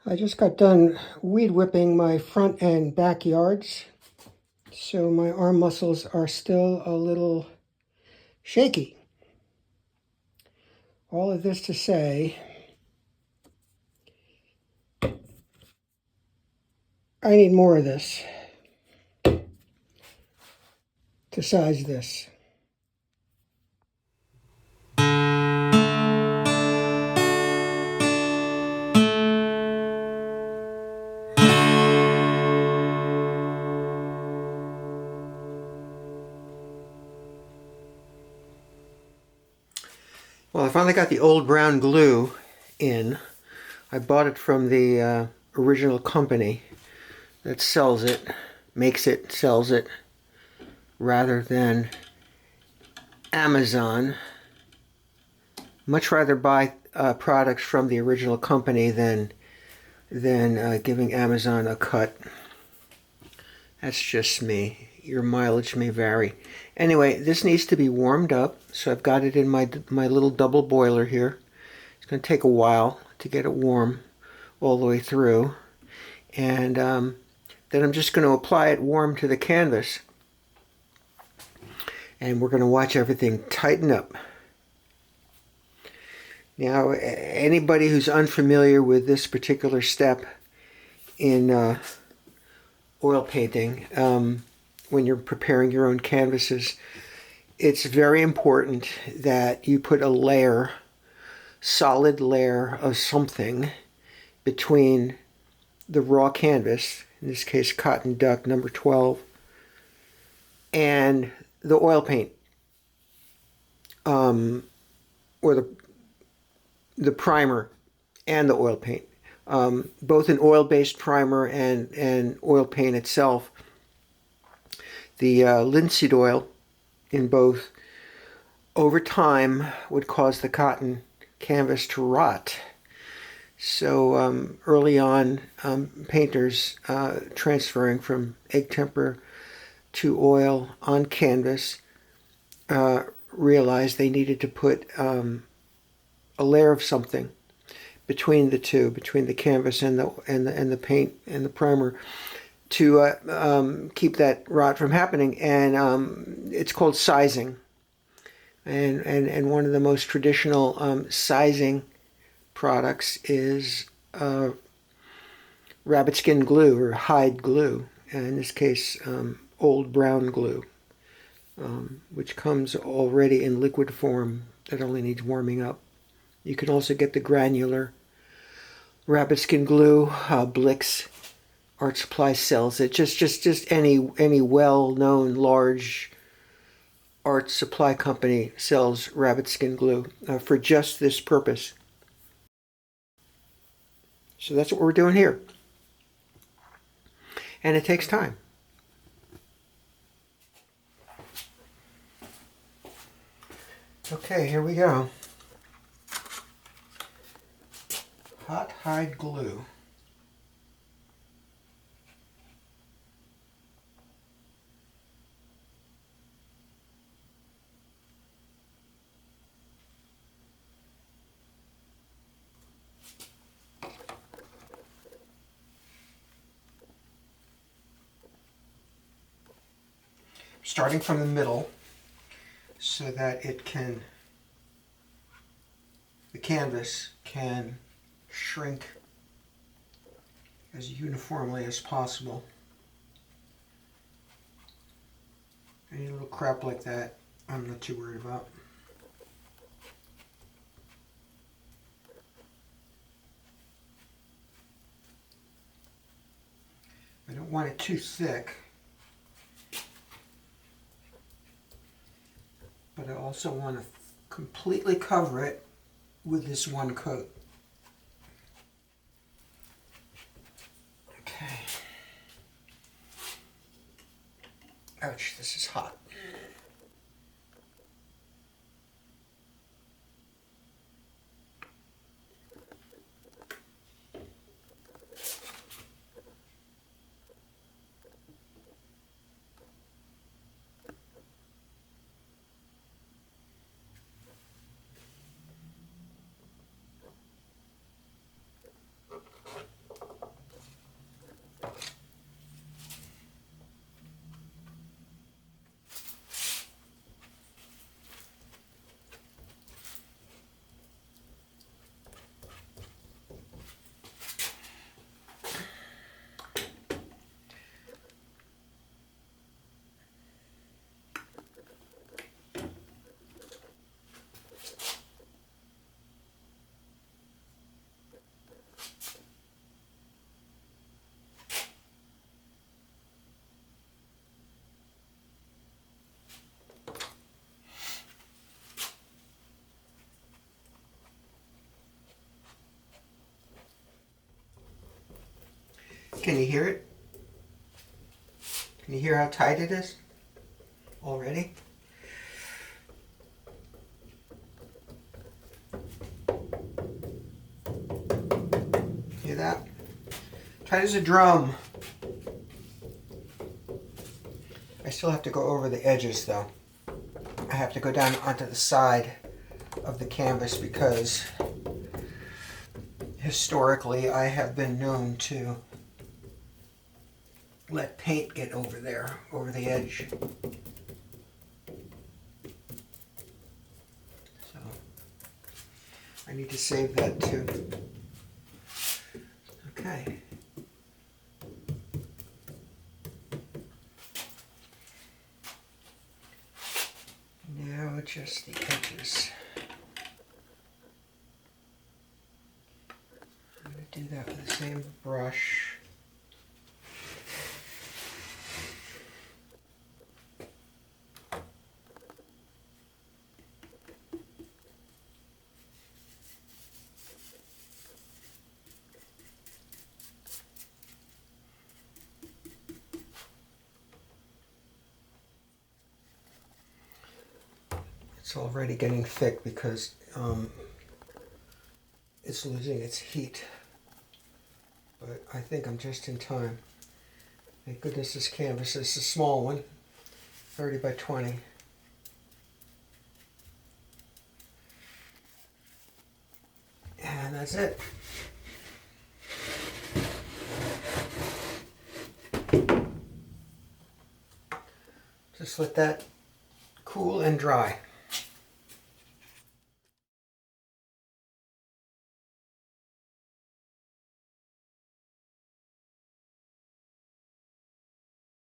I just got done weed whipping my front and backyards, so my arm muscles are still a little shaky. All of this to say, I need more of this to size this. Well, I finally got the old brown glue in. I bought it from the original company that sells it, makes it, sells it, rather than Amazon. Much rather buy products from the original company than giving Amazon a cut. That's just me. Your mileage may vary. Anyway, this needs to be warmed up, so I've got it in my little double boiler here. It's going to take a while to get it warm all the way through. And then I'm just going to apply it warm to the canvas. And we're going to watch everything tighten up. Now, anybody who's unfamiliar with this particular step in oil painting, when you're preparing your own canvases, it's very important that you put a layer, solid layer of something between the raw canvas, in this case Cotton Duck number 12, and the oil paint, or the primer and the oil paint. Both an oil-based primer and oil paint itself. The linseed oil in both over time would cause the cotton canvas to rot. So early on, painters transferring from egg temper to oil on canvas realized they needed to put a layer of something between the two, between the canvas and the paint and the primer, to keep that rot from happening. And it's called sizing. And one of the most traditional sizing products is rabbit skin glue or hide glue. And in this case, old brown glue, which comes already in liquid form that only needs warming up. You can also get the granular rabbit skin glue. Blix Art Supply sells it. Just any well-known large art supply company sells rabbit skin glue for just this purpose. So that's what we're doing here. And it takes time. Okay, here we go. Hot hide glue. Starting from the middle so that the canvas can shrink as uniformly as possible. Any little crap like that, I'm not too worried about. I don't want it too thick, but I also want to completely cover it with this one coat. Okay. Ouch, this is hot. Can you hear it? Can you hear how tight it is already? Hear that? Tight as a drum. I still have to go over the edges though. I have to go down onto the side of the canvas because historically I have been known to let paint get over there, over the edge. So I need to save that too. Okay. Now adjust the edges. I'm going to do that with the same brush. It's already getting thick because it's losing its heat. But I think I'm just in time. Thank goodness this canvas is a small one, 30 by 20. And that's it. Just let that cool and dry.